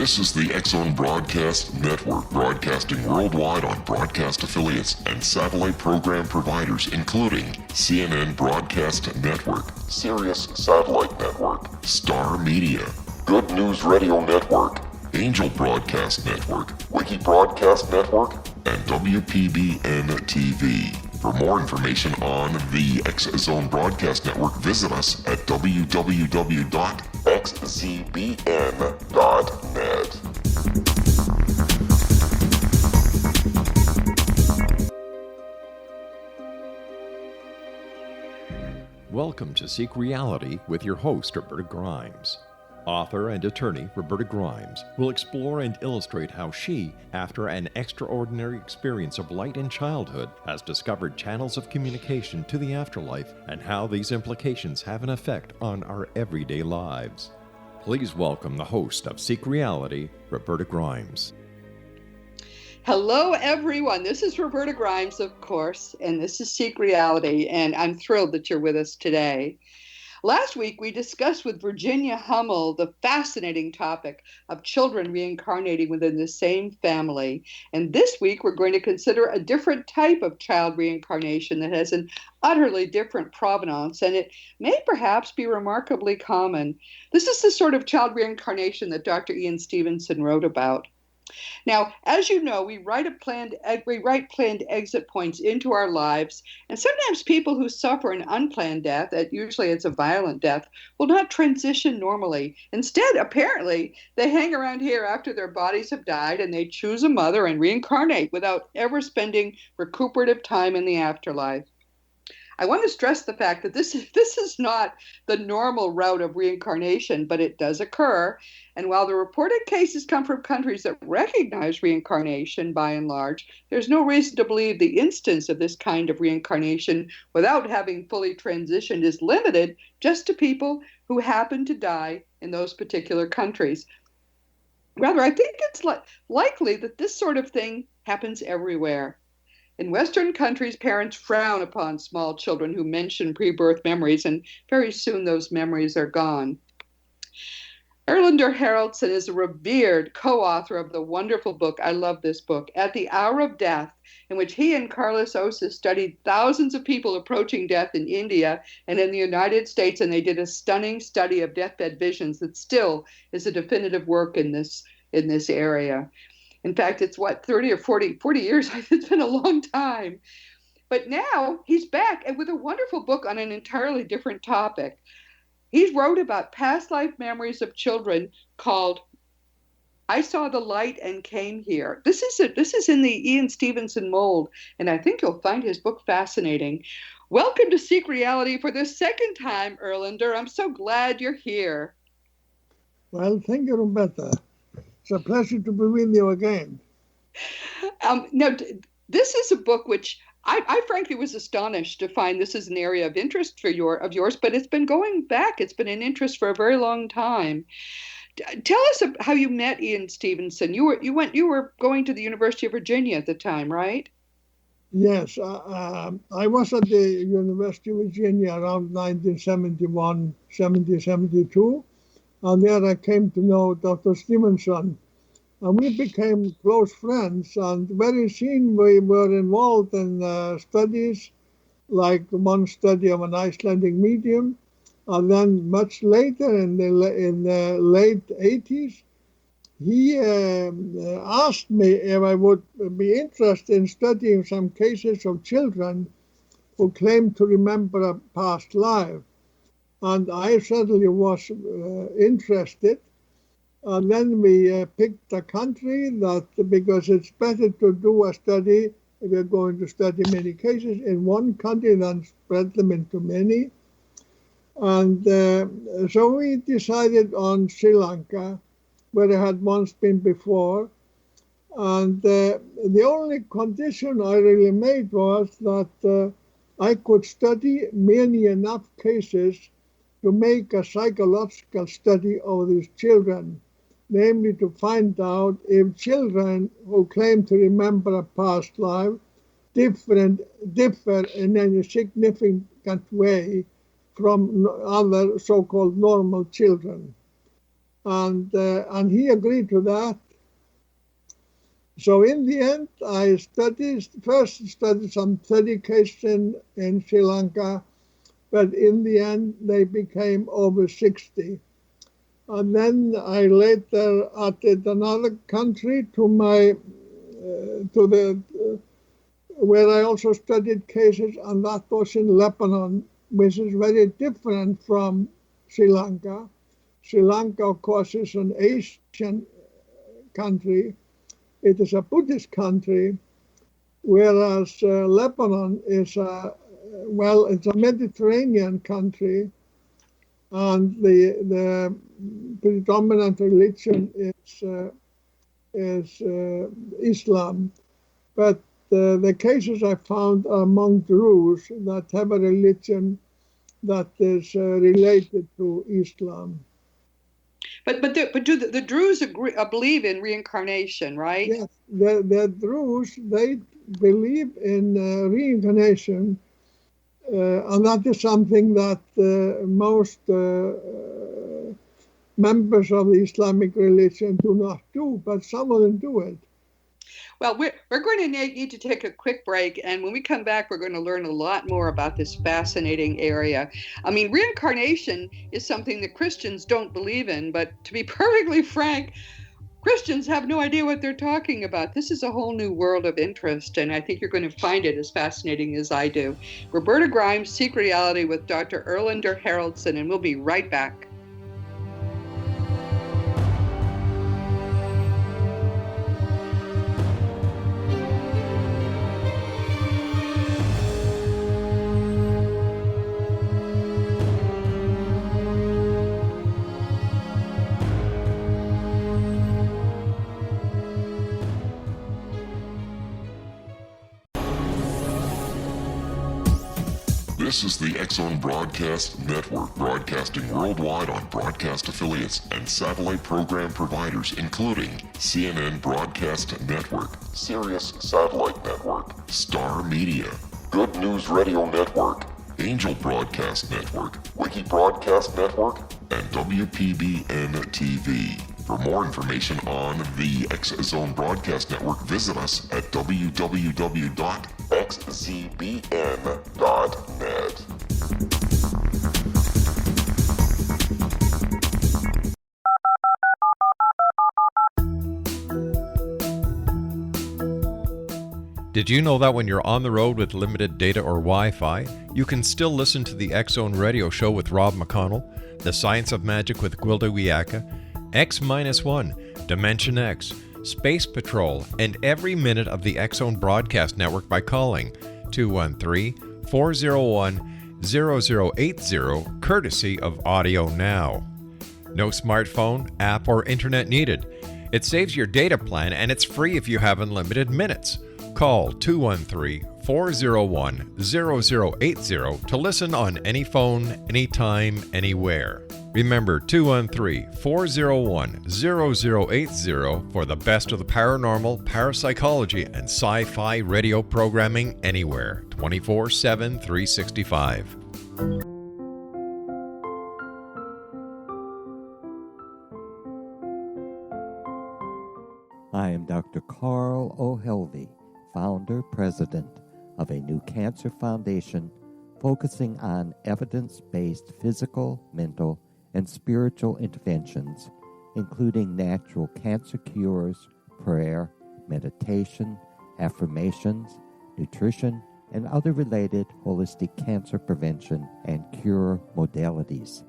This is the X-Zone Broadcast Network, broadcasting worldwide on broadcast affiliates and satellite program providers, including CNN Broadcast Network, Sirius Satellite Network, Star Media, Good News Radio Network, Angel Broadcast Network, Wiki Broadcast Network, and WPBN TV. For more information on the X-Zone Broadcast Network, visit us at www.xzbn.net. Welcome to Seek Reality with your host, Roberta Grimes. Author and attorney Roberta Grimes will explore and illustrate how she, after an extraordinary experience of light in childhood, has discovered channels of communication to the afterlife and how these implications have an effect on our everyday lives. Please welcome the host of Seek Reality, Roberta Grimes. Hello, everyone. This is Roberta Grimes, of course, and this is Seek Reality, and I'm thrilled that you're with us today. Last week, we discussed with Virginia Hummel the fascinating topic of children reincarnating within the same family. And this week, we're going to consider a different type of child reincarnation that has an utterly different provenance, and it may perhaps be remarkably common. This is the sort of child reincarnation that Dr. Ian Stevenson wrote about. Now, as you know, we write planned exit points into our lives, and sometimes people who suffer an unplanned death, usually it's a violent death, will not transition normally. Instead, apparently, they hang around here after their bodies have died, and they choose a mother and reincarnate without ever spending recuperative time in the afterlife. I want to stress the fact that this is not the normal route of reincarnation, but it does occur. And while the reported cases come from countries that recognize reincarnation by and large, there's no reason to believe the instance of this kind of reincarnation without having fully transitioned is limited just to people who happen to die in those particular countries. Rather, I think it's likely that this sort of thing happens everywhere. In Western countries, parents frown upon small children who mention pre-birth memories, and very soon those memories are gone. Erlenduer Haraldsson is a revered co-author of the wonderful book, I love this book, At the Hour of Death, in which he and Carlos Osis studied thousands of people approaching death in India and in the United States, and they did a stunning study of deathbed visions that still is a definitive work in this area. In fact, it's 30 or 40 years. It's been a long time. But now he's back and with a wonderful book on an entirely different topic. He wrote about past life memories of children called I Saw the Light and Came Here. This is in the Ian Stevenson mold, and I think you'll find his book fascinating. Welcome to Seek Reality for the second time, Erlenduer. I'm so glad you're here. Well, thank you, Roberta. It's a pleasure to be with you again. Now, this is a book which I frankly was astonished to find this is an area of interest of yours, but it's been going back. It's been an interest for a very long time. Tell us how you met Ian Stevenson. You were going to the University of Virginia at the time, right? Yes, I was at the University of Virginia around 1971, 72. And there I came to know Dr. Stevenson, and we became close friends. And very soon we were involved in studies, like one study of an Icelandic medium. And then much later, in the late 80s, he asked me if I would be interested in studying some cases of children who claimed to remember a past life. And I certainly was interested. And then we picked a country because it's better to do a study, if we're going to study many cases, in one country than spread them into many. And so we decided on Sri Lanka, where I had once been before. And the only condition I really made was that I could study many enough cases to make a psychological study of these children, namely to find out if children who claim to remember a past life differ in any significant way from other so-called normal children. and he agreed to that. So in the end, I first studied some 30 cases in Sri Lanka, but in the end, they became over 60. And then I later added another country where I also studied cases, and that was in Lebanon, which is very different from Sri Lanka. Sri Lanka, of course, is an Asian country. It is a Buddhist country, whereas Lebanon is it's a Mediterranean country, and the predominant religion is Islam. But the cases I found are among Druze that have a religion that is related to Islam. But do the Druze believe in reincarnation, right? Yes, the Druze, they believe in reincarnation, and that is something that most members of the Islamic religion do not do, but some of them do it. Well, we're going to need to take a quick break, and when we come back, we're going to learn a lot more about this fascinating area. I mean, reincarnation is something that Christians don't believe in, but to be perfectly frank, Christians have no idea what they're talking about. This is a whole new world of interest, and I think you're going to find it as fascinating as I do. Roberta Grimes, Seek Reality with Dr. Erlenduer Haraldsson, and we'll be right back. This is the X-Zone Broadcast Network, broadcasting worldwide on broadcast affiliates and satellite program providers, including CNN Broadcast Network, Sirius Satellite Network, Star Media, Good News Radio Network, Angel Broadcast Network, Wiki Broadcast Network, and WPBN TV. For more information on the X-Zone Broadcast Network, visit us at www.xzbn.net. Did you know that when you're on the road with limited data or Wi-Fi, you can still listen to the X-Zone Radio Show with Rob McConnell, The Science of Magic with Gwilda Wiyaka, X-1, Dimension X, Space Patrol, and every minute of the X-Zone Broadcast Network by calling 213-401-0080, courtesy of Audio Now. No smartphone, app, or internet needed. It saves your data plan, and it's free if you have unlimited minutes. Call 213-401-0080 to listen on any phone, anytime, anywhere. Remember 213-401-0080 for the best of the paranormal, parapsychology, and sci-fi radio programming anywhere, 24/7, 365. I am Dr. Carl O'Helvey, founder, president of a new cancer foundation focusing on evidence-based physical, mental, and spiritual interventions, including natural cancer cures, prayer, meditation, affirmations, nutrition, and other related holistic cancer prevention and cure modalities.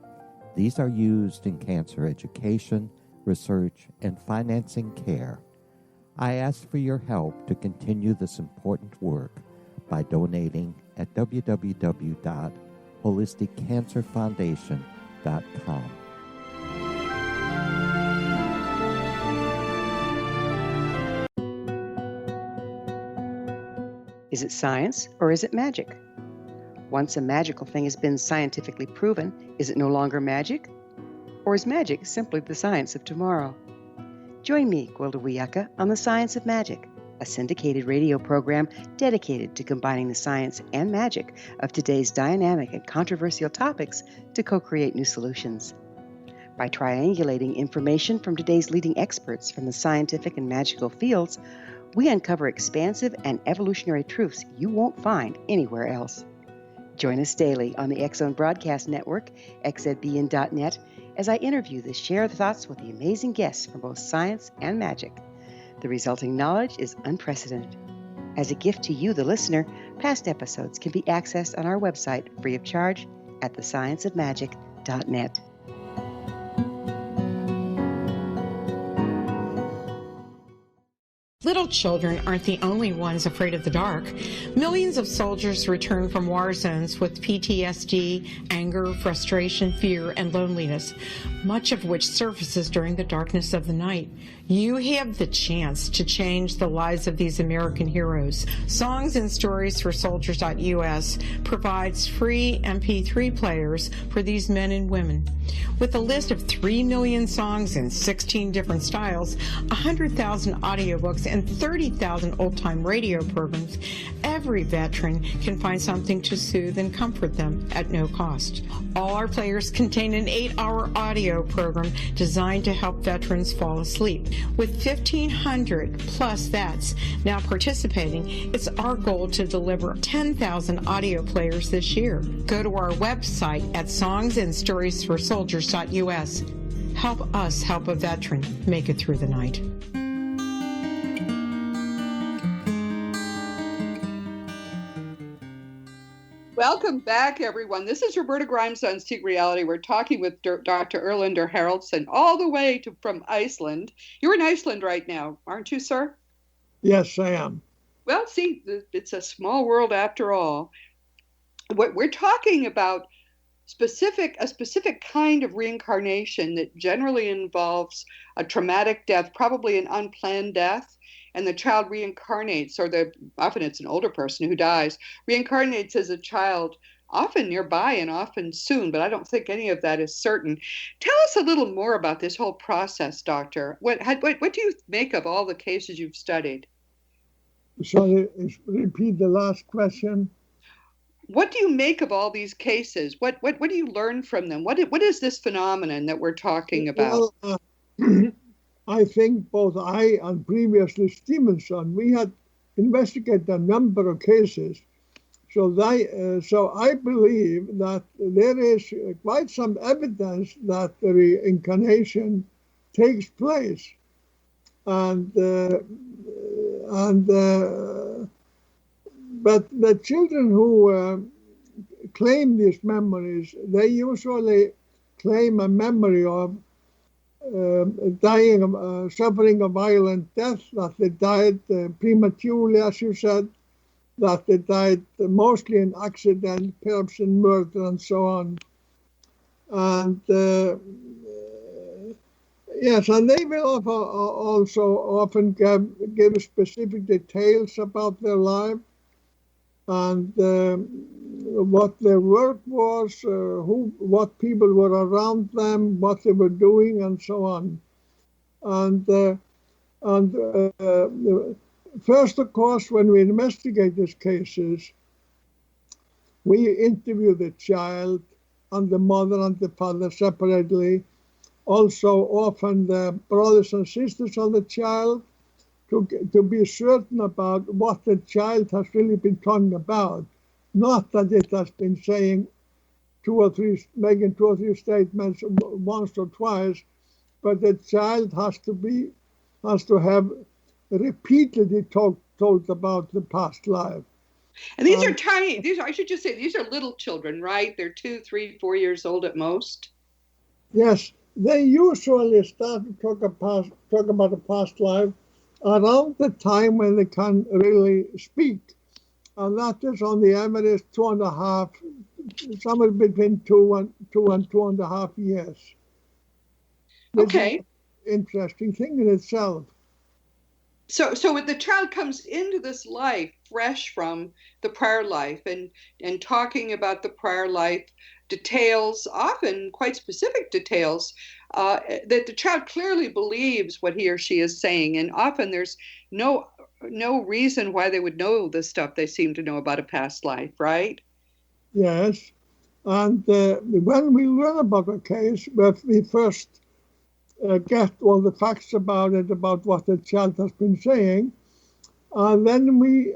These are used in cancer education, research, and financing care. I ask for your help to continue this important work by donating at www.holisticcancerfoundation.com. Is it science or is it magic? Once a magical thing has been scientifically proven, is it no longer magic? Or is magic simply the science of tomorrow? Join me, Gwilda Wiyaka, on The Science of Magic, a syndicated radio program dedicated to combining the science and magic of today's dynamic and controversial topics to co-create new solutions. By triangulating information from today's leading experts from the scientific and magical fields, we uncover expansive and evolutionary truths you won't find anywhere else. Join us daily on the X Zone Broadcast Network, xzbn.net, as I interview the share thoughts with the amazing guests from both science and magic. The resulting knowledge is unprecedented. As a gift to you, the listener, past episodes can be accessed on our website free of charge at thescienceofmagic.net. Little children aren't the only ones afraid of the dark. Millions of soldiers return from war zones with PTSD, anger, frustration, fear, and loneliness, much of which surfaces during the darkness of the night. You have the chance to change the lives of these American heroes. Songs and Stories for Soldiers.us provides free MP3 players for these men and women. With a list of 3 million songs in 16 different styles, 100,000 audiobooks, and 30,000 old-time radio programs, every veteran can find something to soothe and comfort them at no cost. All our players contain an 8-hour audio program designed to help veterans fall asleep. With 1,500 plus vets now participating, it's our goal to deliver 10,000 audio players this year. Go to our website at songsandstoriesforsoldiers.us. Help us help a veteran make it through the night. Welcome back, everyone. This is Roberta Grimes on Seek Reality. We're talking with Dr. Erlenduer Haraldsson all the way from Iceland. You're in Iceland right now, aren't you, sir? Yes, I am. Well, see, it's a small world after all. We're talking about a specific kind of reincarnation that generally involves a traumatic death, probably an unplanned death. And the child reincarnates, often it's an older person who dies, reincarnates as a child, often nearby and often soon, but I don't think any of that is certain. Tell us a little more about this whole process, Doctor. What do you make of all the cases you've studied? Sorry, repeat the last question. What do you make of all these cases? What do you learn from them? What is this phenomenon that we're talking about? Well, I think both I and previously Stevenson, we had investigated a number of cases. So I believe that there is quite some evidence that the reincarnation takes place. But the children who claim these memories, they usually claim a memory of suffering a violent death, that they died prematurely, as you said, that they died mostly in accident, perhaps in murder, and so on. And yes, and they will also often give specific details about their life and what their work was, what people were around them, what they were doing, and so on. And first, of course, when we investigate these cases, we interview the child and the mother and the father separately. Also, often the brothers and sisters of the child, to be certain about what the child has really been talking about. Not that it has been saying making two or three statements once or twice, but the child has to have repeatedly told about the past life. And these are tiny. I should just say, these are little children, right? They're 2, 3, 4 years old at most. Yes, they usually start to talk about the past life around the time when they can really speak. And that is on the average 2.5, somewhere between 2 and 2.5 years. Okay. Interesting thing in itself. So when the child comes into this life fresh from the prior life and talking about the prior life, details, often quite specific details, that the child clearly believes what he or she is saying, and often there's no reason why they would know the stuff they seem to know about a past life, right? Yes, And when we learn about a case, we first get all the facts about it, about what the child has been saying, and then we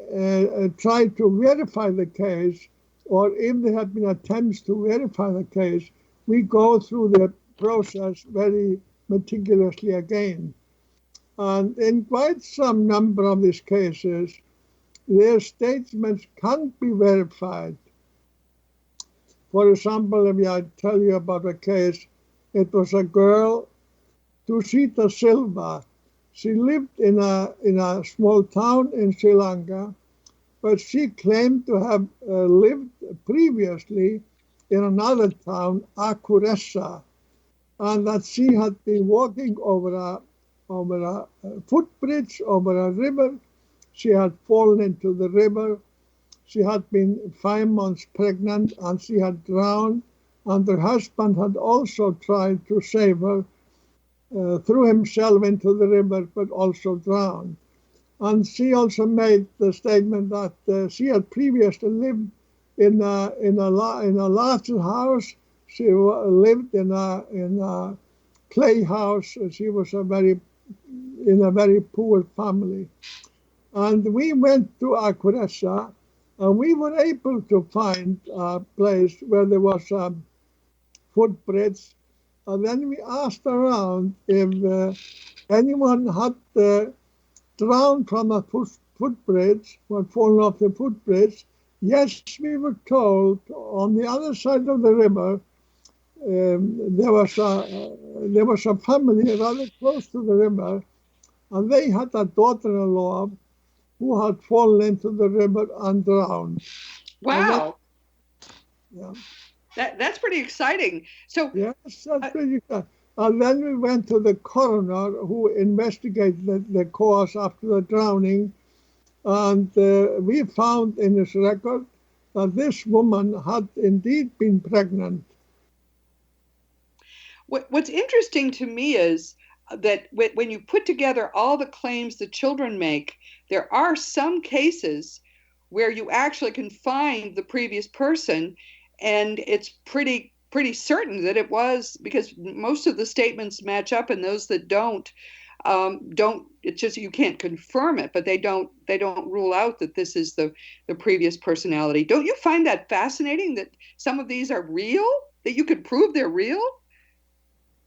try to verify the case, or if there have been attempts to verify the case, we go through the process very meticulously again. And in quite some number of these cases, their statements can't be verified. For example, if I tell you about a case, it was a girl, Tusita Silva. She lived in a small town in Sri Lanka, but she claimed to have lived previously in another town, Akuressa, and that she had been walking over a footbridge over a river. She had fallen into the river. She had been 5 months pregnant and she had drowned, and her husband had also tried to save her, threw himself into the river but also drowned. And she also made the statement that she had previously lived in a larger house. She lived in a clay house. She was in a very poor family. And we went to Akuressa, and we were able to find a place where there was a footbridge. And then we asked around if anyone had drowned from a footbridge or fallen off the footbridge. Yes, we were told on the other side of the river there was a family rather close to the river, and they had a daughter-in-law who had fallen into the river and drowned. Wow. Yeah. That's pretty exciting. So yes, that's pretty exciting. And then we went to the coroner who investigated the cause after the drowning, and we found in his record that this woman had indeed been pregnant. What's interesting to me is that when you put together all the claims the children make, there are some cases where you actually can find the previous person, and it's pretty certain that it was, because most of the statements match up, and those that don't. It's just you can't confirm it, but they don't rule out that this is the previous personality. Don't you find that fascinating, that some of these are real, that you could prove they're real?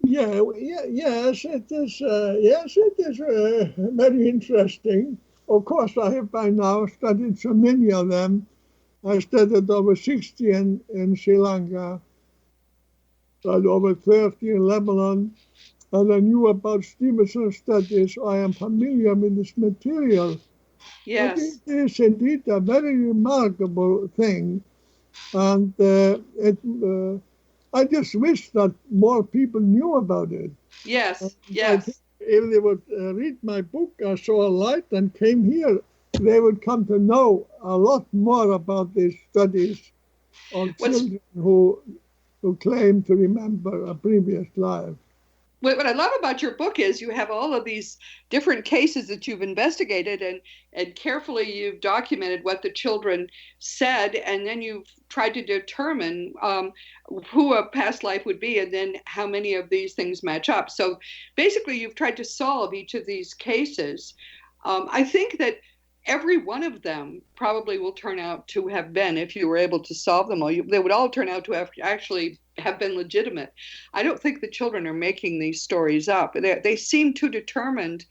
Yes, it is. Yes, it is very interesting. Of course, I have by now studied so many of them. I studied over 60 in Sri Lanka, and over 30 in Lebanon, and I knew about Stevenson's studies, so I am familiar with this material. Yes. But it is indeed a very remarkable thing, and I just wish that more people knew about it. Yes, yes. If they would read my book, I saw a light and came here, they would come to know a lot more about these studies of children who claim to remember a previous life. What I love about your book is you have all of these different cases that you've investigated, and carefully you've documented what the children said, and then you've tried to determine who a past life would be, and then how many of these things match up. So basically you've tried to solve each of these cases. I think that every one of them probably will turn out to have been, if you were able to solve them all, they would all turn out to have been legitimate. I don't think the children are making these stories up. They seem too determined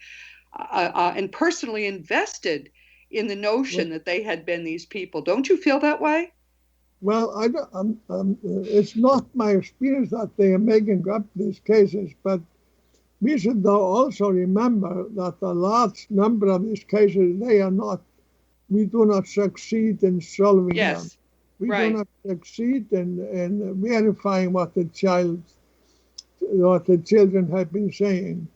and personally invested in the notion that they had been these people. Don't you feel that way? Well, it's not my experience that they are making up these cases, but we should though also remember that a large number of these cases, we do not succeed in solving them. We do not succeed in verifying what the children have been saying.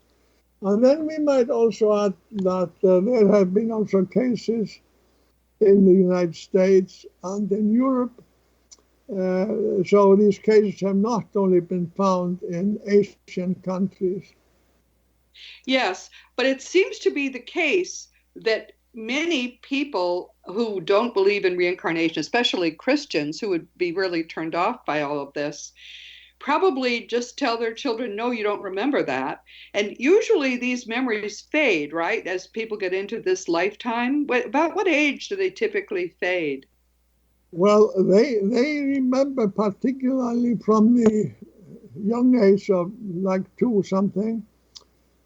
And then we might also add that there have been also cases in the United States and in Europe. So these cases have not only been found in Asian countries. Yes, but it seems to be the case that many people who don't believe in reincarnation, especially Christians who would be really turned off by all of this, probably just tell their children, no, you don't remember that. And usually these memories fade, right? As people get into this lifetime. About what age do they typically fade? Well, they remember particularly from the young age of like 2 something.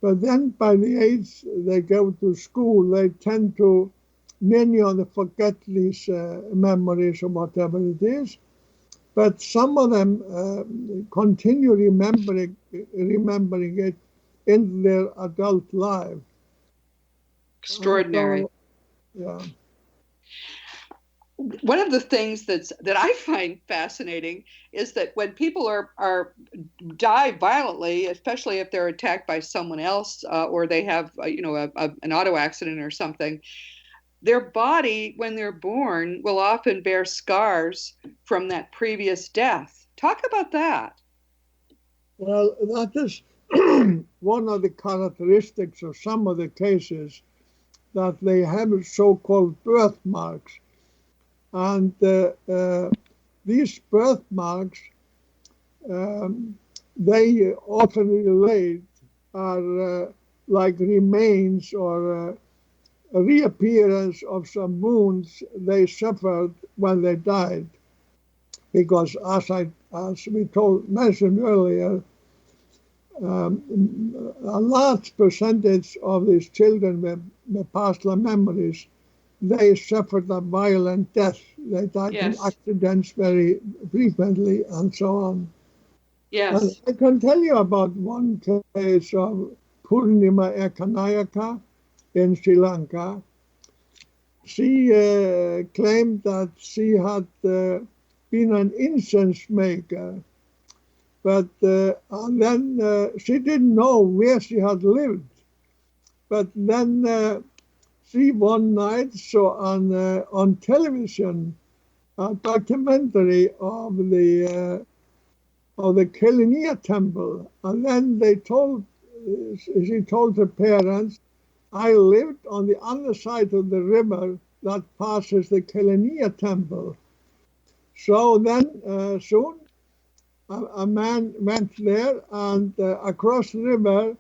But then by the age they go to school, they tend to, many of them forget these memories or whatever it is. But some of them continue remembering it in their adult life. Extraordinary. So, yeah. One of the things that I find fascinating is that when people are die violently, especially if they're attacked by someone else or they have an auto accident or something, their body when they're born will often bear scars from that previous death. Talk about that. Well, that is one of the characteristics of some of the cases, that they have so-called birthmarks. And these birthmarks, they often relate are like remains or a reappearance of some wounds they suffered when they died. Because as we mentioned earlier, a large percentage of these children with partial memories, they suffered a violent death. They died in accidents very frequently and so on. Yes. And I can tell you about one case of Purnima Ekanayaka in Sri Lanka. She claimed that she had been an incense maker, but and then she didn't know where she had lived. But then she one night saw on television a documentary of the Kelaniya temple, and then she told her parents, I lived on the other side of the river that passes the Kelaniya temple. So then soon a man went there and across the river,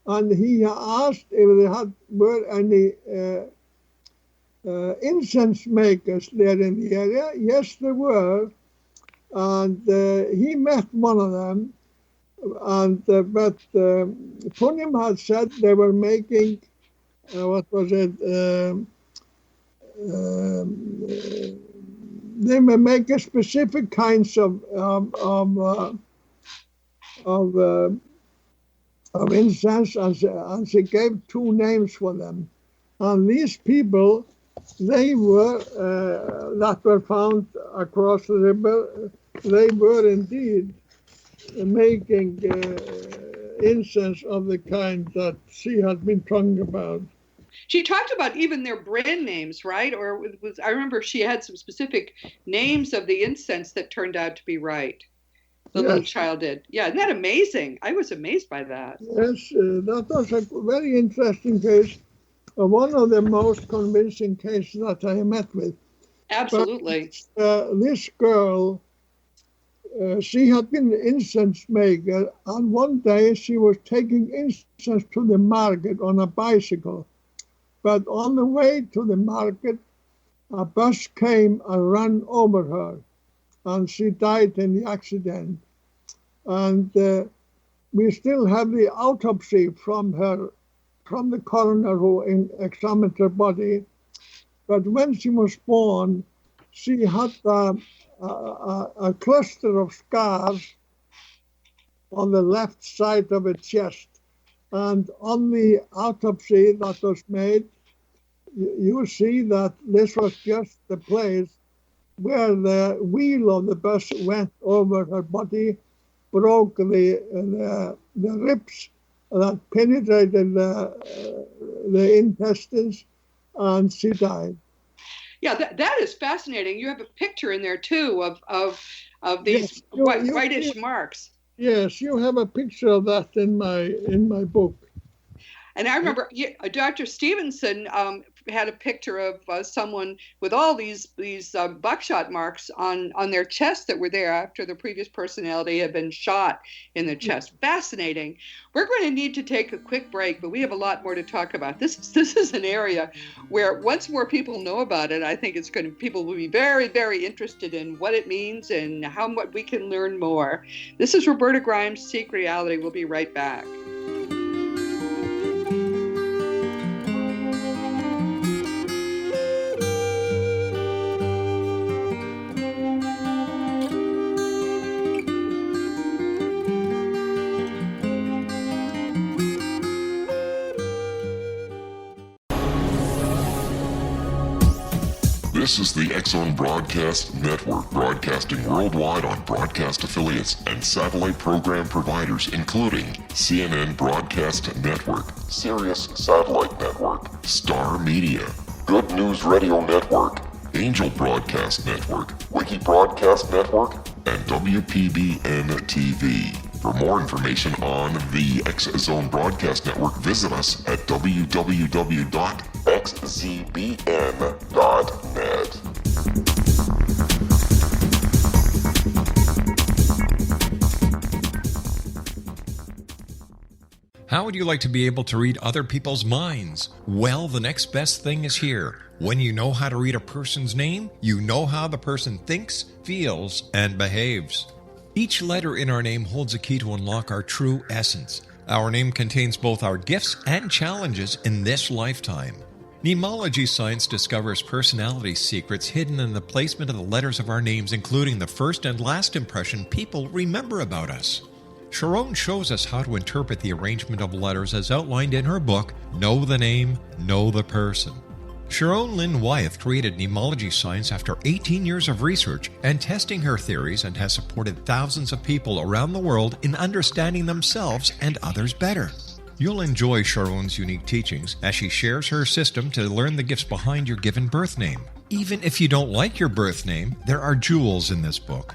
and he asked if were any incense makers there in the area. Yes, there were. And he met one of them. And but Punim had said they were making, they were making specific kinds of incense, and she gave 2 names for them. And these people, they were, that were found across the river, they were indeed making incense of the kind that she had been talking about. She talked about even their brand names, right? Or I remember she had some specific names of the incense that turned out to be right. The little child did. Yeah, isn't that amazing? I was amazed by that. Yes, that was a very interesting case. One of the most convincing cases that I met with. Absolutely. But, this girl, she had been an incense maker, and one day she was taking incense to the market on a bicycle. But on the way to the market, a bus came and ran over her, and she died in the accident. And we still have the autopsy from the coroner who examined her body. But when she was born, she had a cluster of scars on the left side of her chest. And on the autopsy that was made, you see that this was just the place where the wheel of the bus went over her body, broke the ribs that penetrated the intestines, and she died. Yeah, that is fascinating. You have a picture in there too of these whitish marks. Yes, you have a picture of that in my book. And I remember Dr. Stevenson had a picture of someone with all these buckshot marks on their chest that were there after the previous personality had been shot in the chest. Fascinating. We're going to need to take a quick break, but we have a lot more to talk about. This is an area where once more people know about it, I think people will be very, very interested in what it means and how much we can learn more. This is Roberta Grimes, Seek Reality. We'll be right back. This is the X-Zone Broadcast Network, broadcasting worldwide on broadcast affiliates and satellite program providers, including CNN Broadcast Network, Sirius Satellite Network, Star Media, Good News Radio Network, Angel Broadcast Network, Wiki Broadcast Network, and WPBN TV. For more information on the X-Zone Broadcast Network, visit us at www.xzbn.net. How would you like to be able to read other people's minds? Well, the next best thing is here. When you know how to read a person's name, you know how the person thinks, feels, and behaves. Each letter in our name holds a key to unlock our true essence. Our name contains both our gifts and challenges in this lifetime. Mnemology science discovers personality secrets hidden in the placement of the letters of our names, including the first and last impression people remember about us. Sharon shows us how to interpret the arrangement of letters as outlined in her book, Know the Name, Know the Person. Sharon Lynn Wyeth created mnemology science after 18 years of research and testing her theories, and has supported thousands of people around the world in understanding themselves and others better. You'll enjoy Sharon's unique teachings as she shares her system to learn the gifts behind your given birth name. Even if you don't like your birth name, there are jewels in this book.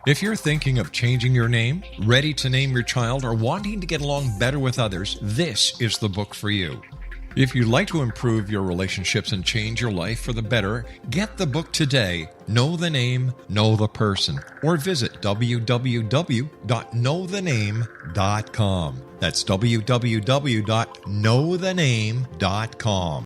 If you're thinking of changing your name, ready to name your child, or wanting to get along better with others, this is the book for you. If you'd like to improve your relationships and change your life for the better, get the book today, Know the Name, Know the Person, or visit www.knowthename.com. That's www.knowthename.com.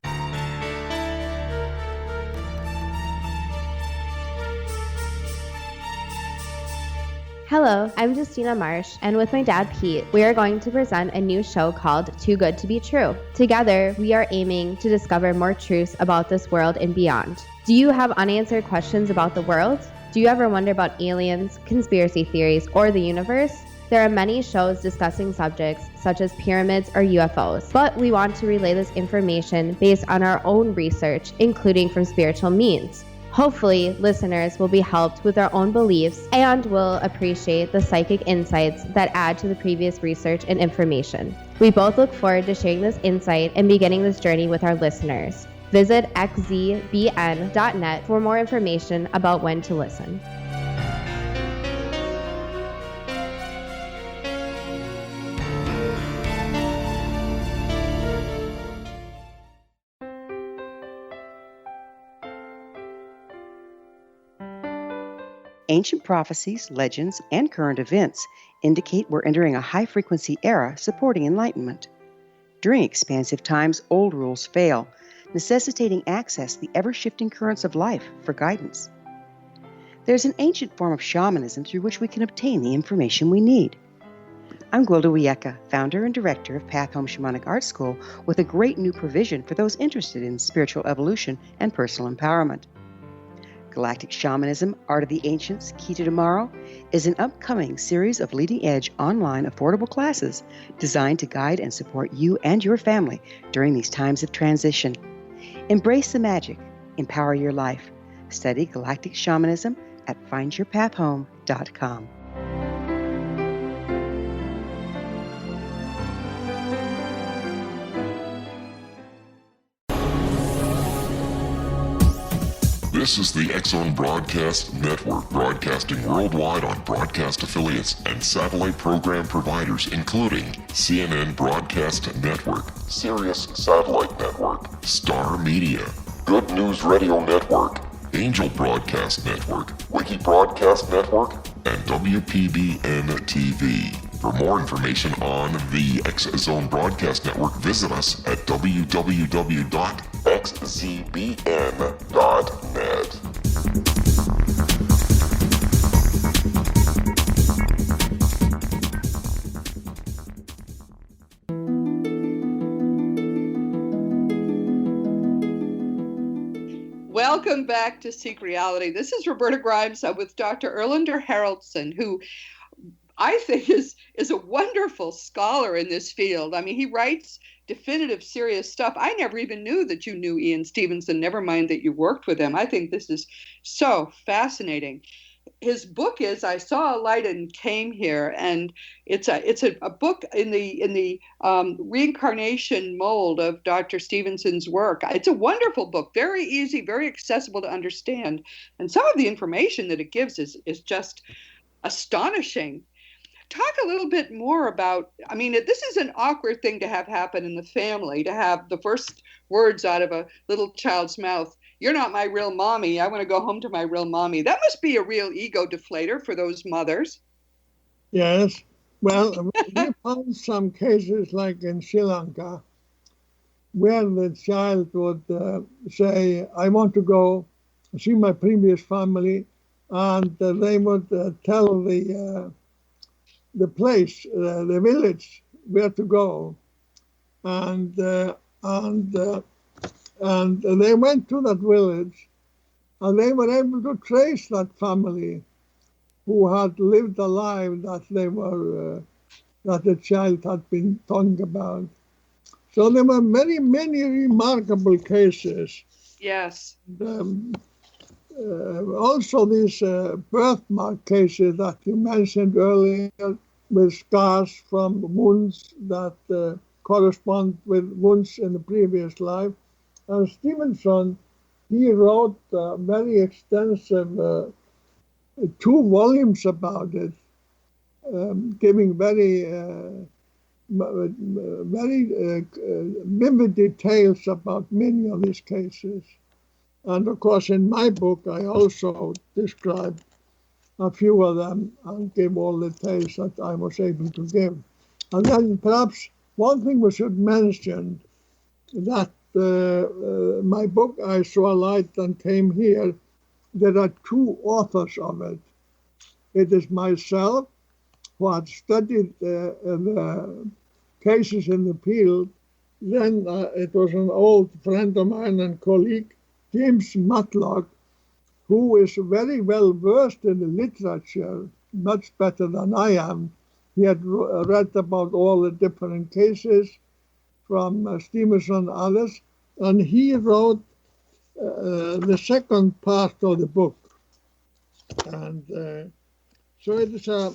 Hello, I'm Justina Marsh, and with my dad Pete, we are going to present a new show called Too Good to Be True. Together, we are aiming to discover more truths about this world and beyond. Do you have unanswered questions about the world? Do you ever wonder about aliens, conspiracy theories, or the universe? There are many shows discussing subjects such as pyramids or UFOs, but we want to relay this information based on our own research, including from spiritual means. Hopefully, listeners will be helped with their own beliefs and will appreciate the psychic insights that add to the previous research and information. We both look forward to sharing this insight and beginning this journey with our listeners. Visit xzbn.net for more information about when to listen. Ancient prophecies, legends, and current events indicate we're entering a high-frequency era supporting enlightenment. During expansive times, old rules fail, necessitating access to the ever-shifting currents of life for guidance. There's an ancient form of shamanism through which we can obtain the information we need. I'm Gwilda Wieka, founder and director of Path Home Shamanic Art School, with a great new provision for those interested in spiritual evolution and personal empowerment. Galactic Shamanism, Art of the Ancients, Key to Tomorrow, is an upcoming series of leading-edge online affordable classes designed to guide and support you and your family during these times of transition. Embrace the magic. Empower your life. Study Galactic Shamanism at findyourpathhome.com. This is the X-Zone Broadcast Network, broadcasting worldwide on broadcast affiliates and satellite program providers, including CNN Broadcast Network, Sirius Satellite Network, Star Media, Good News Radio Network, Angel Broadcast Network, Wiki Broadcast Network, and WPBN TV. For more information on the X-Zone Broadcast Network, visit us at www.xzbn.net. Welcome back to Seek Reality. This is Roberta Grimes with Dr. Erlenduer Haraldsson, who I think is a wonderful scholar in this field. I mean, he writes definitive, serious stuff. I never even knew that you knew Ian Stevenson, never mind that you worked with him. I think this is so fascinating. His book is I Saw a Light and Came Here, and it's a book in the reincarnation mold of Dr. Stevenson's work. It's a wonderful book, very easy, very accessible to understand, and some of the information that it gives is just astonishing. Talk a little bit more about, I mean, this is an awkward thing to have happen in the family, to have the first words out of a little child's mouth, "You're not my real mommy. I want to go home to my real mommy." That must be a real ego deflator for those mothers. Yes. Well, we found some cases like in Sri Lanka where the child would say, "I want to go see my previous family," and they would tell the place, the village, where to go, and they went to that village, and they were able to trace that family who had lived a life that that the child had been talking about. So there were many, many remarkable cases. Yes. Also these birthmark cases that you mentioned earlier, with scars from wounds that correspond with wounds in the previous life. And Stevenson, he wrote very extensive 2 volumes about it, giving very vivid details about many of these cases. And of course, in my book, I also describe a few of them and give all the details that I was able to give. And then perhaps one thing we should mention, that my book, I Saw a Light and Came Here, there are 2 authors of it. It is myself, who had studied the cases in the field. Then it was an old friend of mine and colleague, James Matlock, who is very well versed in the literature, much better than I am. He had read about all the different cases from Stevenson and others, and he wrote the second part of the book. And so it is a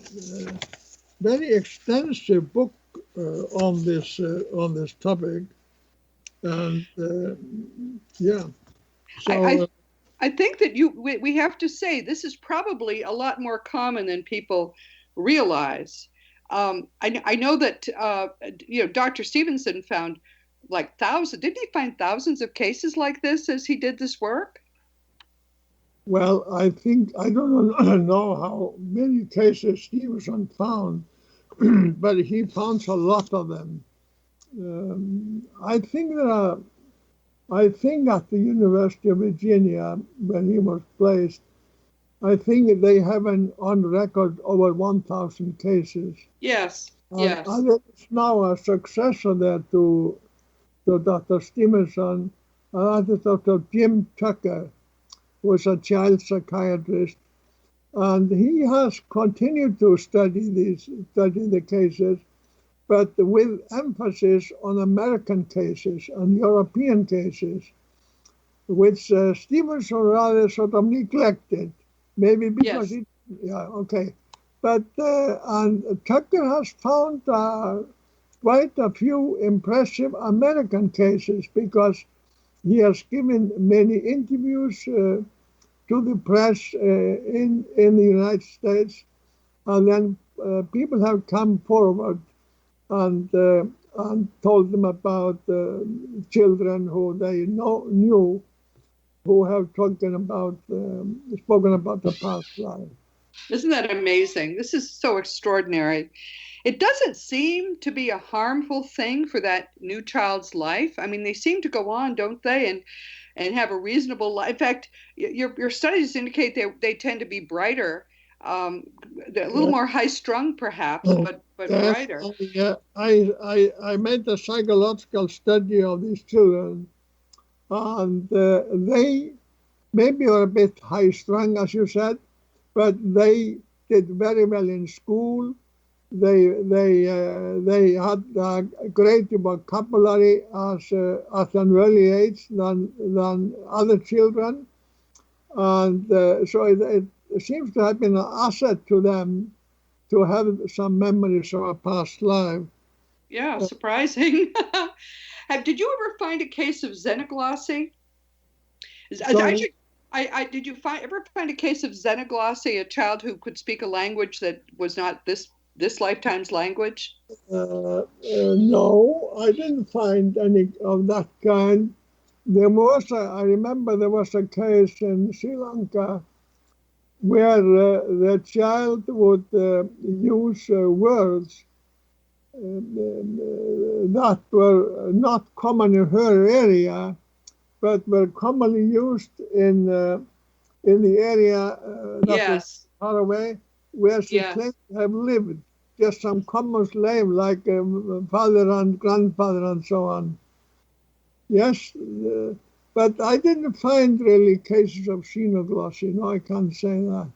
very extensive book on this topic. And yeah. So, I think that we have to say this is probably a lot more common than people realize. I know that Dr. Stevenson found like thousands. Didn't he find thousands of cases like this as he did this work? Well, I think I don't know how many cases Stevenson found, but he found a lot of them. I think at the University of Virginia, when he was placed, I think they have on record over 1,000 cases. Yes, yes. And it's now a successor there to Dr. Stevenson, and that is Dr. Jim Tucker, who is a child psychiatrist. And he has continued to study the cases, but with emphasis on American cases and European cases, which Stevenson rather sort of neglected, maybe because But and Tucker has found quite a few impressive American cases because he has given many interviews to the press in the United States, and then people have come forward and told them about children who they knew who have spoken about the past life. Isn't that amazing? This is so extraordinary. It doesn't seem to be a harmful thing for that new child's life. I mean, they seem to go on, don't they, and have a reasonable life. In fact, your studies indicate they tend to be brighter, a little more high-strung, perhaps, but brighter. I made a psychological study of these children, and they maybe are a bit high-strung, as you said, but they did very well in school. They had a greater vocabulary at an early age than other children, and so it seems to have been an asset to them to have some memories of a past life. Yeah, surprising. Did you ever find a case of xenoglossy? Did you ever find a case of xenoglossy, a child who could speak a language that was not this lifetime's language? No, I didn't find any of that kind. I remember there was a case in Sri Lanka where the child would use words that were not common in her area, but were commonly used in the area that was far away, where she claimed to have lived. Just some common slave like father and grandfather and so on. Yes, but I didn't find really cases of xenoglossy. No, I can't say that.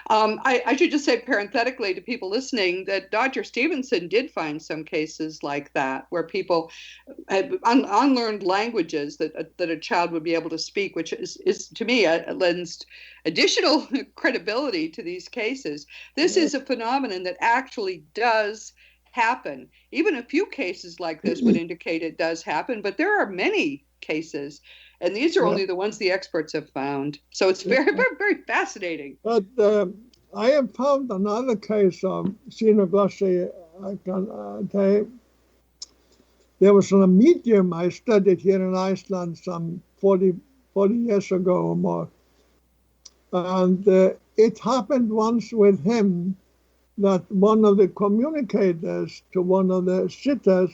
I should just say parenthetically to people listening that Dr. Stevenson did find some cases like that, where people had unlearned languages that a child would be able to speak, which is to me, lends additional credibility to these cases. This is a phenomenon that actually does happen. Even a few cases like this would indicate it does happen, but there are many cases, and these are only the ones the experts have found. So it's very, very, very fascinating. But I have found another case of xenoglossy. I can tell you. There was a medium I studied here in Iceland some 40 years ago or more. And it happened once with him that one of the communicators to one of the sitters,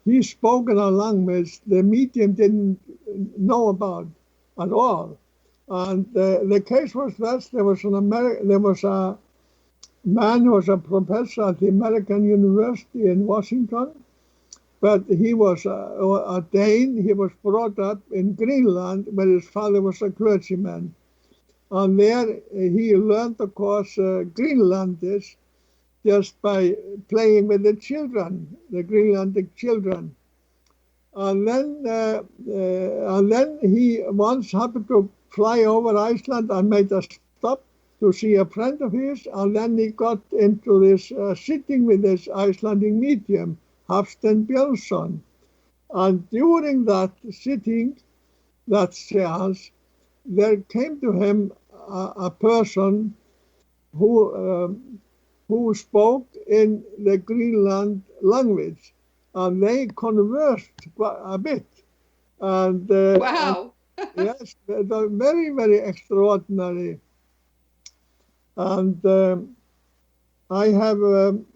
he spoke in a language the medium didn't know about at all. And the case was this: there was a man who was a professor at the American University in Washington, but he was a Dane. He was brought up in Greenland, where his father was a clergyman. And there he learned, of course, Greenlandish just by playing with the children, the Greenlandic children. And then he once happened to fly over Iceland and made a stop to see a friend of his, and then he got into this sitting with this Icelandic medium, Hafstein Björnsson. And during that sitting, that seance, there came to him a person who spoke in the Greenland language, and they conversed a bit. And wow! Yes, they're very, very extraordinary. And I have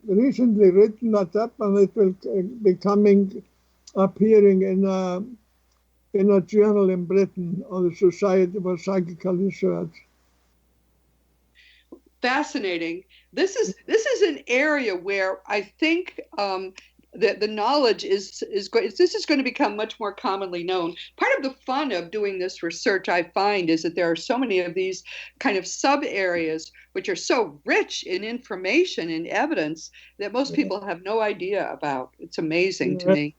recently written that up, and it will be appearing in a journal in Britain on the Society for Psychical Research. Fascinating. This is an area where I think the knowledge is going to become much more commonly known. Part of the fun of doing this research, I find, is that there are so many of these kind of sub areas which are so rich in information and evidence that most people have no idea about. It's amazing to me.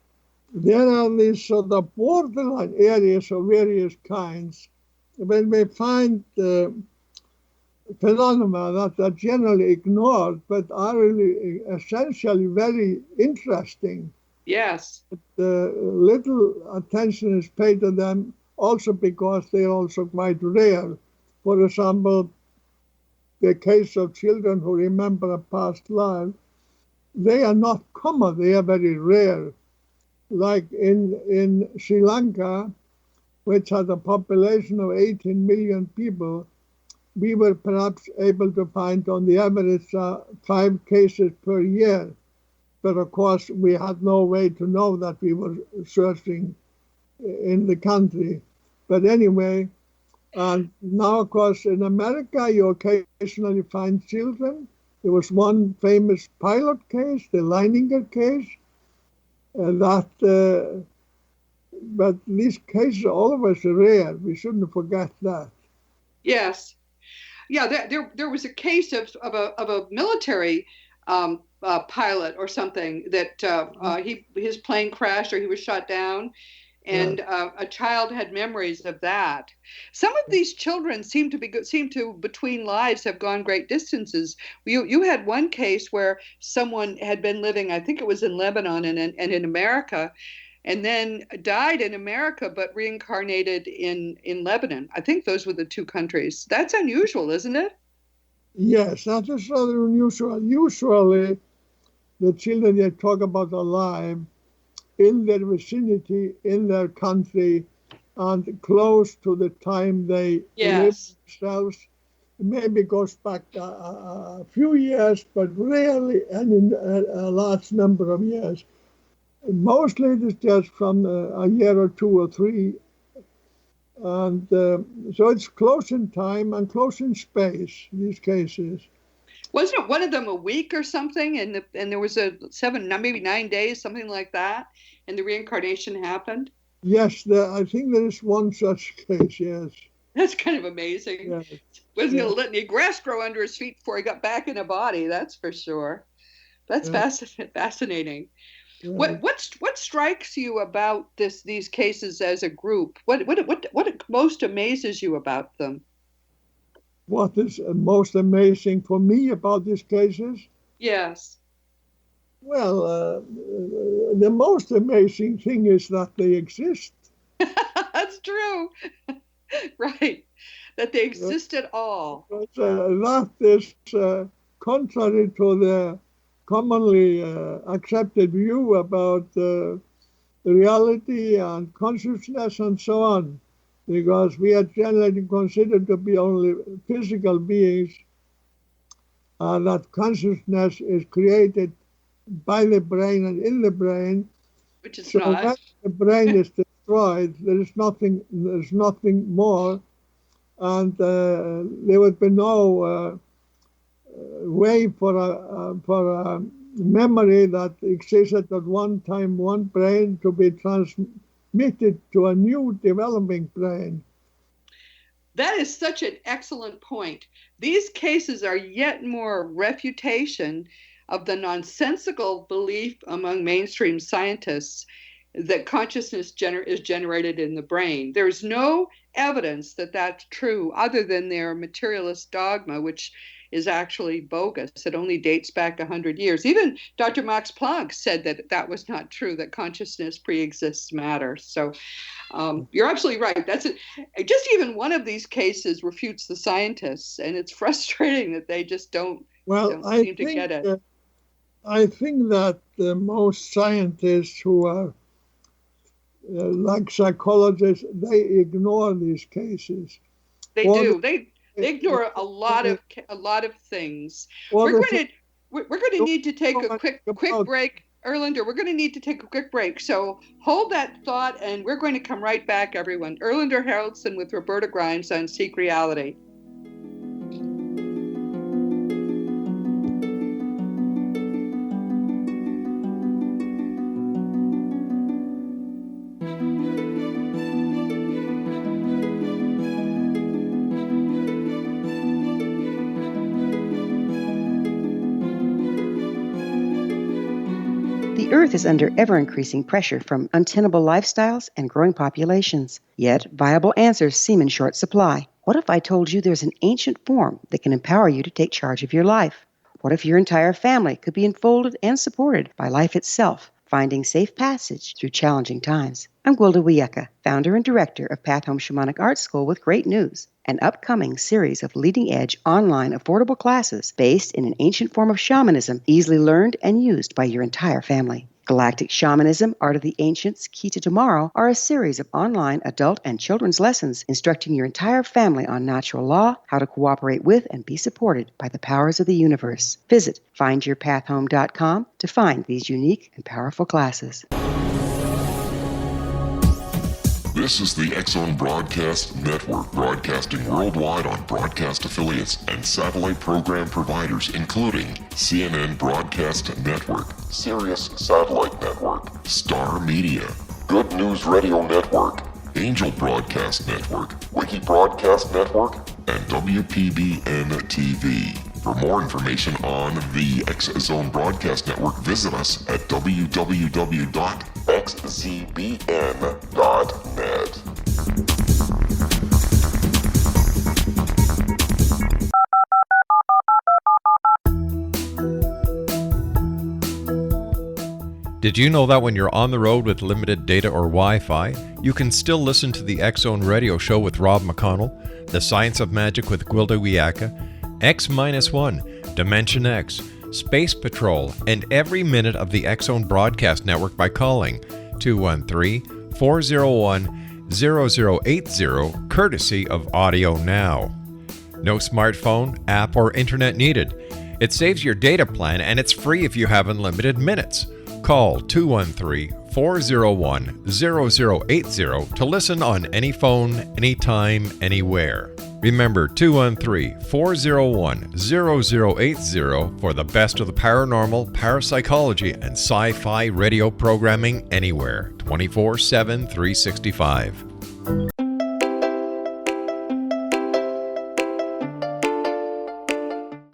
There are these sort of borderline areas of various kinds. When we find phenomena that are generally ignored but are really essentially very interesting. Yes. Little attention is paid to them also because they're also quite rare. for example, the case of children who remember a past life, they are not common, they are very rare. Like in Sri Lanka, which had a population of 18 million people, we were perhaps able to find on the average 5 cases per year. But of course, we had no way to know that we were searching in the country. But anyway, and now, of course, in America, you occasionally find children. There was one famous pilot case, the Leininger case, but these cases are always rare. We shouldn't forget that. Yes. Yeah, there was a case of a military pilot or something that his plane crashed or he was shot down. And a child had memories of that. Some of these children seem to between lives have gone great distances. You had one case where someone had been living, I think it was in Lebanon and in America, and then died in America but reincarnated in Lebanon. I think those were the two countries. That's unusual, isn't it? Yes, that is rather unusual. Usually, the children they talk about alive in their vicinity, in their country, and close to the time they live themselves. Maybe goes back a few years, but rarely any a large number of years. Mostly it's just from a year or 2 or 3. And so it's close in time and close in space, these cases. Wasn't it one of them a week or something, and there was a 7, maybe 9 days, something like that, and the reincarnation happened? Yes, I think there is one such case, yes. That's kind of amazing. Yes. Wasn't going to let any grass grow under his feet before he got back in a body, that's for sure. That's fascinating. Yeah. What strikes you about these cases as a group? What most amazes you about them? What is most amazing for me about these cases? Yes. Well, the most amazing thing is that they exist. That's true. Right. That they exist at all. That is contrary to the commonly accepted view about reality and consciousness and so on. Because we are generally considered to be only physical beings, and that consciousness is created by the brain and in the brain. Which is not. When the brain is destroyed, there's nothing more, and there would be no way for a memory that existed at one time, one brain, to be transmitted to a new developing brain. That is such an excellent point. These cases are yet more refutation of the nonsensical belief among mainstream scientists that consciousness is generated in the brain. There's no evidence that that's true other than their materialist dogma, which is actually bogus. It only dates back 100 years. Even Dr. Max Planck said that was not true, that consciousness pre-exists matter. So you're absolutely right. That's it. Just even one of these cases refutes the scientists, and it's frustrating that they just don't seem to get it. I think that most scientists who are like psychologists, they ignore these cases. They do. They ignore a lot of things. We're going to need to take a quick break. Erlenduer, we're going to need to take a quick break. So hold that thought, and we're going to come right back, everyone. Erlenduer Haraldsson with Roberta Grimes on Seek Reality. The Earth is under ever-increasing pressure from untenable lifestyles and growing populations. Yet, viable answers seem in short supply. What if I told you there's an ancient form that can empower you to take charge of your life? What if your entire family could be enfolded and supported by life itself, Finding Safe Passage Through Challenging Times. I'm Gwilda Wiyaka, founder and director of Path Home Shamanic Art School, with great news. An upcoming series of leading-edge online affordable classes based in an ancient form of shamanism, easily learned and used by your entire family. Galactic Shamanism, Art of the Ancients, Key to Tomorrow are a series of online adult and children's lessons instructing your entire family on natural law, how to cooperate with and be supported by the powers of the universe. Visit findyourpathhome.com to find these unique and powerful classes. This is the X-Zone Broadcast Network, broadcasting worldwide on broadcast affiliates and satellite program providers, including CNN Broadcast Network, Sirius Satellite Network, Star Media, Good News Radio Network, Angel Broadcast Network, Wiki Broadcast Network, and WPBN TV. For more information on the X-Zone Broadcast Network, visit us at www.xzbn.net. Did you know that when you're on the road with limited data or Wi-Fi, you can still listen to the X-Zone Radio Show with Rob McConnell, The Science of Magic with Gwilda Wiyaka, X-1, Dimension X, Space Patrol, and every minute of the X-Zone Broadcast Network by calling 213-401-0080, courtesy of Audio Now. No smartphone, app, or internet needed. It saves your data plan, and it's free if you have unlimited minutes. Call 213-401-0080 to listen on any phone, anytime, anywhere. Remember 213-401-0080 for the best of the paranormal, parapsychology, and sci-fi radio programming anywhere, 24/7, 365.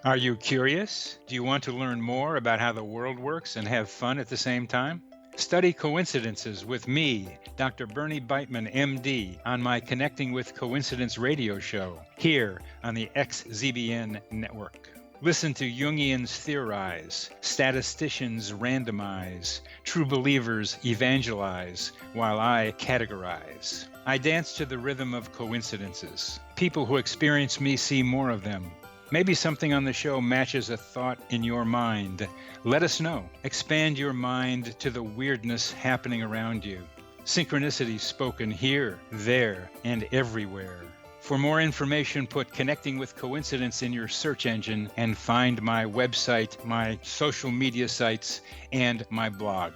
Are you curious? Do you want to learn more about how the world works and have fun at the same time? Study coincidences with me, Dr. Bernie Beitman, MD, on my Connecting with Coincidence radio show, here on the XZBN network. Listen to Jungians theorize, statisticians randomize, true believers evangelize, while I categorize. I dance to the rhythm of coincidences. People who experience me see more of them. Maybe something on the show matches a thought in your mind. Let us know. Expand your mind to the weirdness happening around you. Synchronicity spoken here, there, and everywhere. For more information, put Connecting with Coincidence in your search engine and find my website, my social media sites, and my blog.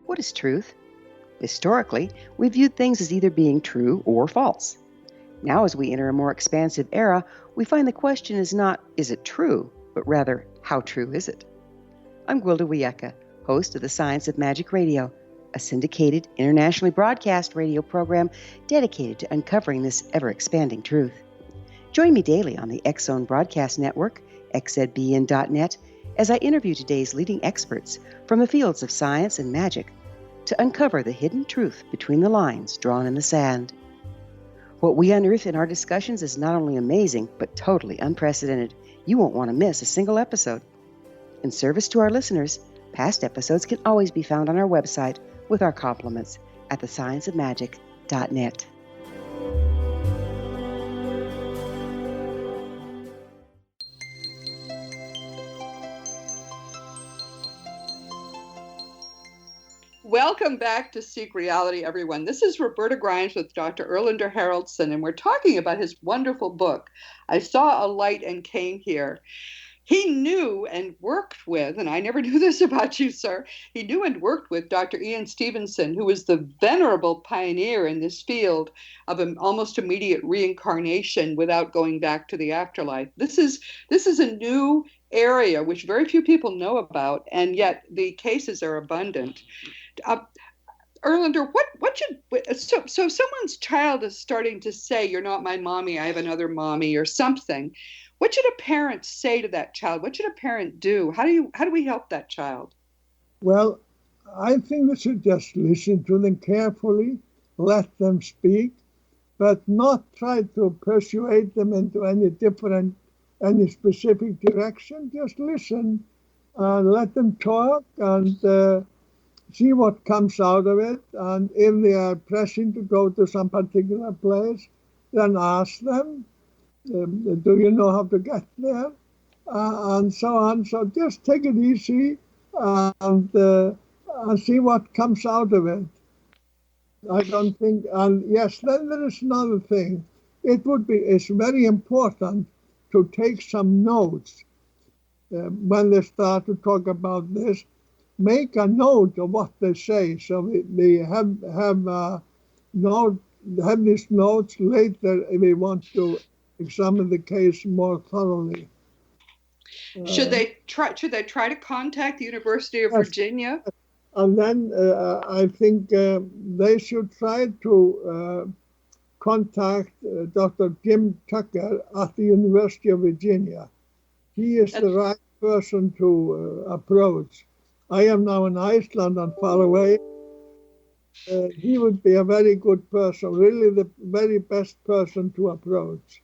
What is truth? Historically, we viewed things as either being true or false. Now, as we enter a more expansive era, we find the question is not, is it true, but rather, how true is it? I'm Gwilda Wiyaka, host of The Science of Magic Radio, a syndicated, internationally broadcast radio program dedicated to uncovering this ever-expanding truth. Join me daily on the X-Zone Broadcast Network, xzbn.net, as I interview today's leading experts from the fields of science and magic to uncover the hidden truth between the lines drawn in the sand. What we unearth in our discussions is not only amazing, but totally unprecedented. You won't want to miss a single episode. In service to our listeners, past episodes can always be found on our website with our compliments at thescienceofmagic.net. Welcome back to Seek Reality, everyone. This is Roberta Grimes with Dr. Erlenduer Haraldsson, and we're talking about his wonderful book, I Saw a Light and Came Here. He knew and worked with, and I never knew this about you, sir, he knew and worked with Dr. Ian Stevenson, who was the venerable pioneer in this field of an almost immediate reincarnation without going back to the afterlife. This is a new area which very few people know about, and yet the cases are abundant. Erlenduer, so someone's child is starting to say, "You're not my mommy, I have another mommy," or something. What should a parent say to that child? What should a parent do? How do we help that child? Well, I think we should just listen to them carefully, let them speak, but not try to persuade them into any specific direction. Just listen and let them talk and see what comes out of it. And if they are pressing to go to some particular place, then ask them, do you know how to get there? And so on. So just take it easy and see what comes out of it. I don't think, and yes, then there is another thing. It's very important to take some notes when they start to talk about this. Make a note of what they say, so they have these notes later if they want to examine the case more thoroughly. Should they try to contact the University of Yes. Virginia? And then I think they should try to contact Dr. Jim Tucker at the University of Virginia. He is the right person to approach. I am now in Iceland and far away. He would be a very good person, really the very best person to approach.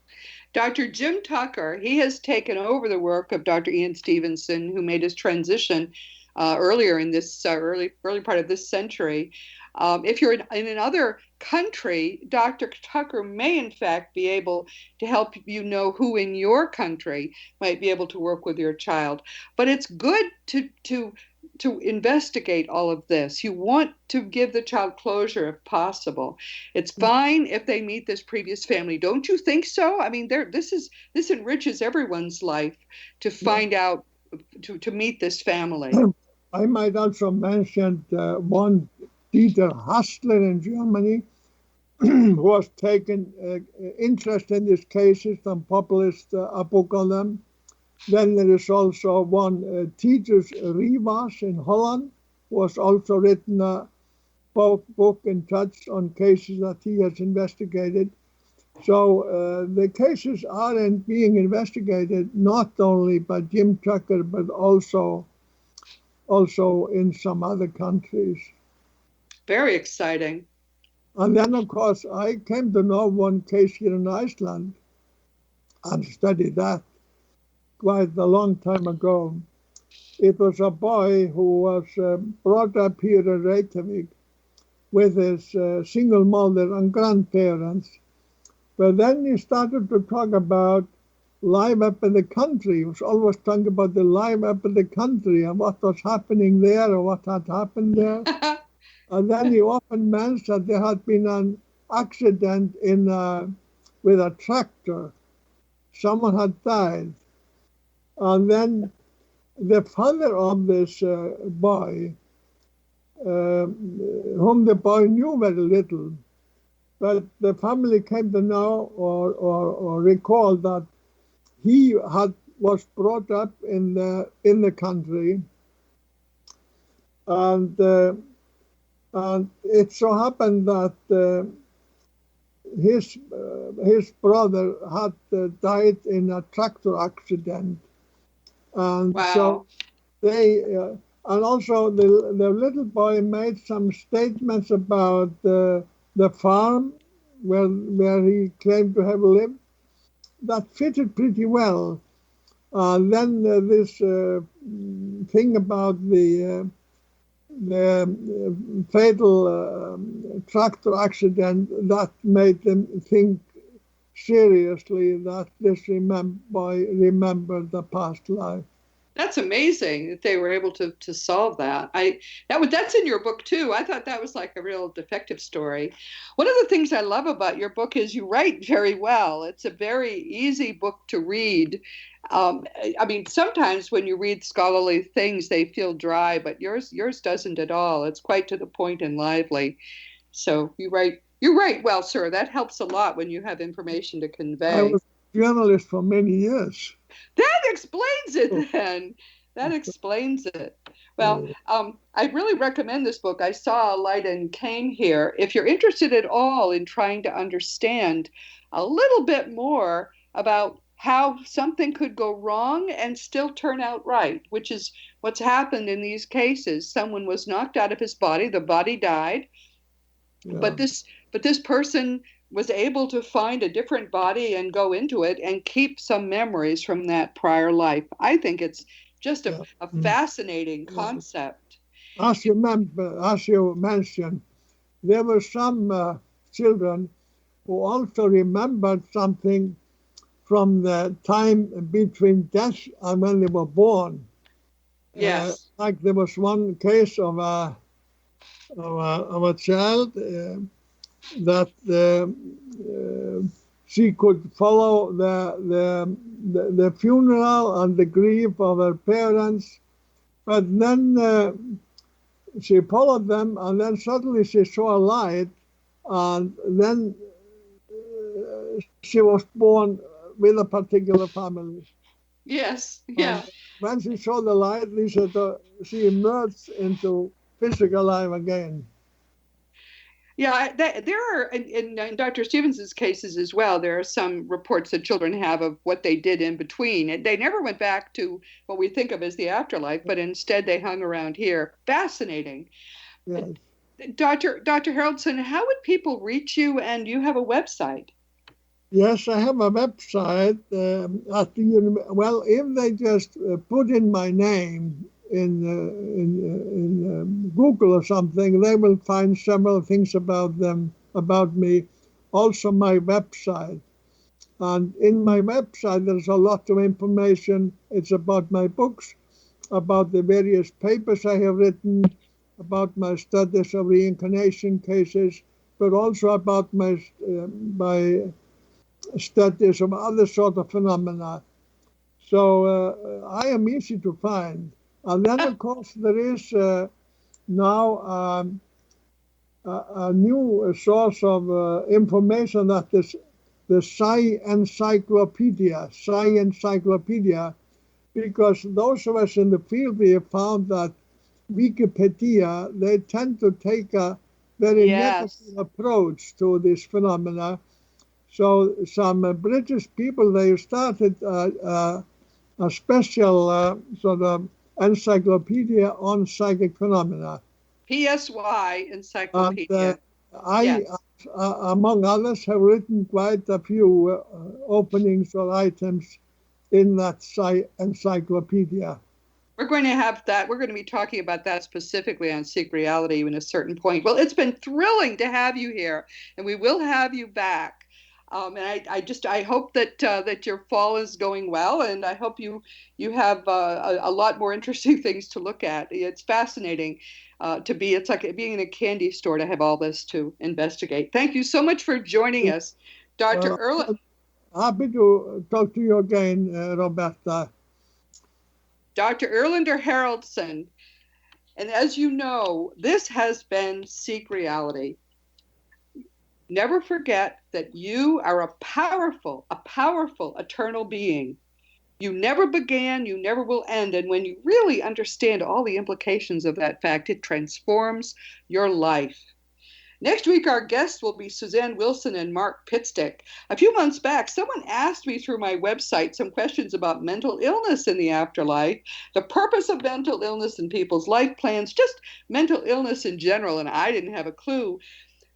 Dr. Jim Tucker, he has taken over the work of Dr. Ian Stevenson, who made his transition earlier in this early part of this century. If you're in another country, Dr. Tucker may in fact be able to help you know who in your country might be able to work with your child. But it's good to investigate all of this. You want to give the child closure if possible. It's fine if they meet this previous family. Don't you think so? I mean, this enriches everyone's life to find out, to meet this family. I might also mention one Dieter Hassler in Germany, who was taken interest in these cases and published a book on them. Then there is also one Titus Rivas in Holland, who has also written a book in touch on cases that he has investigated. So the cases are being investigated not only by Jim Tucker, but also in some other countries. Very exciting. And then, of course, I came to know one case here in Iceland and studied that quite a long time ago. It was a boy who was brought up here in Reykjavik with his single mother and grandparents. But then he started to talk about life up in the country. He was always talking about the life up in the country and what was happening there or what had happened there. And then he often mentioned that there had been an accident with a tractor. Someone had died. And then the father of this boy, whom the boy knew very little, but the family came to know or recall that he was brought up in the country, and it so happened that his brother had died in a tractor accident, and wow. So they and also the little boy made some statements about the farm where he claimed to have lived that fitted pretty well. Then this thing about the fatal tractor accident, that made them think seriously that this boy remembered the past life. That's amazing that they were able to solve that. That's in your book too. I thought that was like a real detective story. One of the things I love about your book is you write very well. It's a very easy book to read. I mean, sometimes when you read scholarly things, they feel dry, but yours doesn't at all. It's quite to the point and lively. So you write well, sir. That helps a lot when you have information to convey. I was a journalist for many years. That explains it then. That explains it. Well, I really recommend this book. I saw a light and came here. If you're interested at all in trying to understand a little bit more about how something could go wrong and still turn out right, which is what's happened in these cases. Someone was knocked out of his body. The body died. Yeah. But this person was able to find a different body and go into it and keep some memories from that prior life. I think it's just a fascinating concept. As you mentioned, there were some children who also remembered something from the time between death and when they were born. Yes. Like there was one case of a child that she could follow the funeral and the grief of her parents, but then she followed them, and then suddenly she saw a light, and then she was born with a particular family. Yes, yeah. And when she saw the light, she emerged into physical life again. Yeah, there are, in Dr. Stevenson's cases as well, there are some reports that children have of what they did in between. They never went back to what we think of as the afterlife, but instead they hung around here. Fascinating. Yes. Dr. Haraldsson, how would people reach you? And you have a website. Yes, I have a website at the well. If they just put in my name in Google or something, they will find several things about me. Also, my website, and in my website there's a lot of information. It's about my books, about the various papers I have written, about my studies of reincarnation cases, but also about my studies of other sort of phenomena. So I am easy to find. And then, of course, there is now a new source of information that is the Psi Encyclopedia, because those of us in the field, we have found that Wikipedia, they tend to take a very negative approach to this phenomena. So some British people, they started a special sort of encyclopedia on psychic phenomena. PSY Encyclopedia. And among others, have written quite a few openings or items in that encyclopedia. We're going to have that. We're going to be talking about that specifically on Seek Reality in a certain point. Well, it's been thrilling to have you here, and we will have you back. And I hope that your fall is going well, and I hope you have a lot more interesting things to look at. It's fascinating it's like being in a candy store to have all this to investigate. Thank you so much for joining us, Dr. Erlenduer. Happy to talk to you again, Roberta. Dr. Erlenduer Haraldsson. And as you know, this has been Seek Reality. Never forget that you are a powerful eternal being. You never began, you never will end. And when you really understand all the implications of that fact, it transforms your life. Next week, our guests will be Suzanne Wilson and Mark Pitstick. A few months back, someone asked me through my website some questions about mental illness in the afterlife, the purpose of mental illness in people's life plans, just mental illness in general, and I didn't have a clue.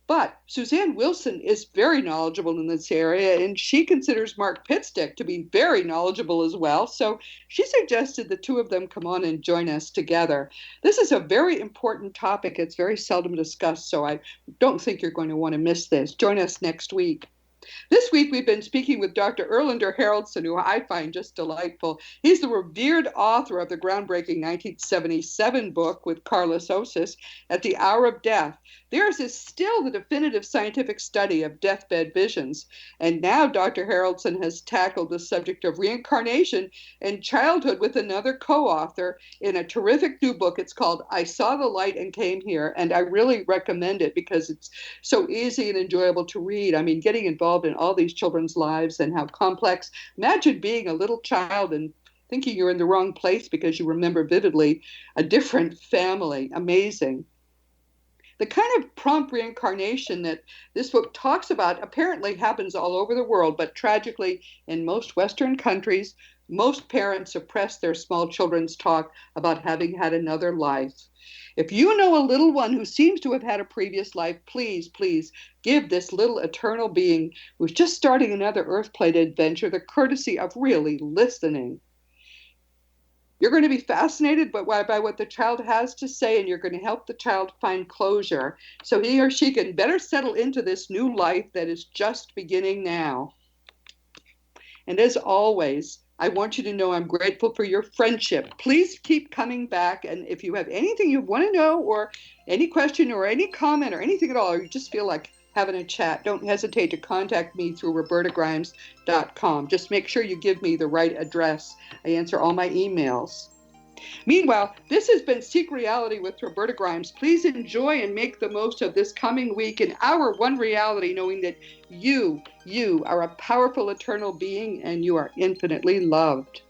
But Suzanne Wilson is very knowledgeable in this area, and she considers Mark Pitstick to be very knowledgeable as well. So she suggested the two of them come on and join us together. This is a very important topic. It's very seldom discussed, so I don't think you're going to want to miss this. Join us next week. This week, we've been speaking with Dr. Erlenduer Haraldsson, who I find just delightful. He's the revered author of the groundbreaking 1977 book with Carlos Osis, At the Hour of Death. Theirs is still the definitive scientific study of deathbed visions. And now Dr. Haraldsson has tackled the subject of reincarnation and childhood with another co-author in a terrific new book. It's called I Saw the Light and Came Here, and I really recommend it because it's so easy and enjoyable to read. I mean, getting involved in all these children's lives and how complex. Imagine being a little child and thinking you're in the wrong place because you remember vividly a different family. Amazing. The kind of prompt reincarnation that this book talks about apparently happens all over the world, but tragically in most Western countries, Most parents suppress their small children's talk about having had another life. If you know a little one who seems to have had a previous life, please, please give this little eternal being who's just starting another earth-plate adventure the courtesy of really listening. You're going to be fascinated by what the child has to say, and you're going to help the child find closure so he or she can better settle into this new life that is just beginning now. And as always, I want you to know I'm grateful for your friendship. Please keep coming back. And if you have anything you want to know, or any question or any comment or anything at all, or you just feel like having a chat, don't hesitate to contact me through robertagrimes.com. Just make sure you give me the right address. I answer all my emails. Meanwhile, this has been Seek Reality with Roberta Grimes. Please enjoy and make the most of this coming week in our one reality, knowing that you are a powerful eternal being and you are infinitely loved.